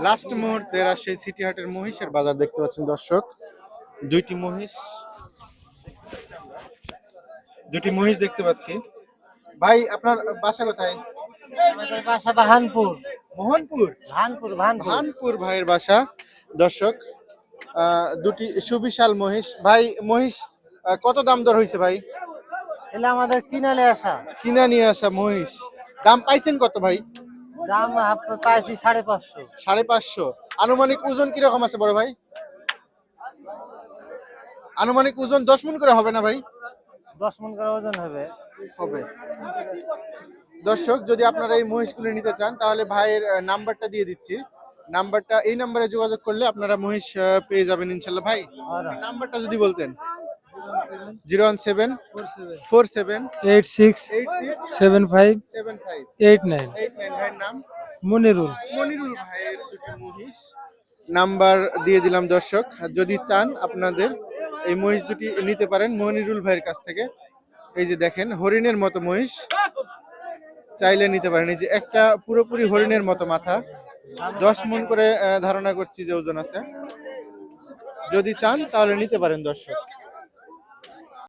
Last মুহূর্তে Rajshahi city হাটের মহিষের বাজার দেখতে পাচ্ছেন দর্শক। দুইটি মহিষ দেখতে পাচ্ছি। ভাই আপনার বাসা কোথায়? আমাদের বাসা বাহানপুর। মোহনপুর, ভানপুর ভাইয়ের বাসা দর্শক। দুটি সুবিশাল মহিষ। ভাই মহিষ কত দাম দর হয়েছে ভাই? এলে আমাদের কিনালে আসা, কিনা নিয়ে আসা মহিষ। দাম পাইছেন কত ভাই? দাম পাইছি 550। 550। আনুমানিক ওজন কিরকম আছে বড় ভাই? আনুমানিক ওজন 10 মণ করে হবে না ভাই? 10 মণ করে ওজন হবে। দর্শক যদি আপনারা এই মহিষগুলো নিতে চান তাহলে ভাইয়ের নাম্বারটা দিয়ে দিচ্ছি। নাম্বারটা, এই নাম্বারে যোগাযোগ করলে আপনারা মহিষ পেয়ে যাবেন ইনশাল্লাহ। ভাই নাম্বারটা যদি বলতেন। 017467589। ভাইয়ের নাম মনিরুল। ভাইয়ের দুটো মহিষ নাম্বার দিয়ে দিলাম দর্শক। যদি চান আপনাদের এই মহিষ দুটি নিতে পারেন মনিরুল ভাইয়ের কাছ থেকে। এই যে দেখেন হরিণের মতো মহিষ, চাইলে নিতে পারেন। এই যে একটা পুরোপুরি হরিণের মতো মাথা, 10 মণ করে ধারণা করছি যে ওজন আছে। যদি চান তাহলে নিতে পারেন দর্শক।